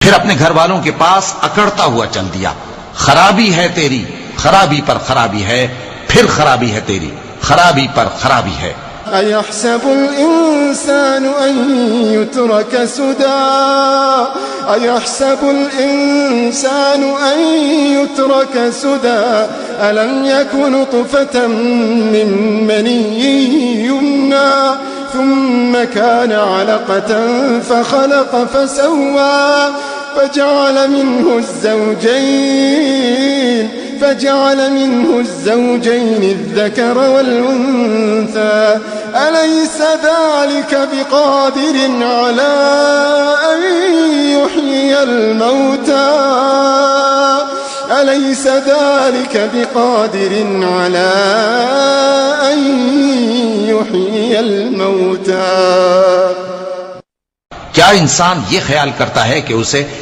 फिर अपने घर वालों के पास अकड़ता हुआ चल दिया। खराबी है तेरी, खराबी पर खराबी है, फिर खराबी है तेरी, खराबी पर खराबी है। अयहसबुल इंसानु अन युत्रक सुदा, अयहसबुल इंसानु अन युत्रक सुदा, अलम यकुन नुतफतन मिन मनिय्यिन युम्ना, ثم كان علقة فخلق فسوى فجعل منه الزوجين الذكر والأنثى أليس ذلك بقادر على أن يحيي الموتى أليس ذلك بقادر على أن يحيي الموتى। क्या इंसान ये ख्याल करता है कि उसे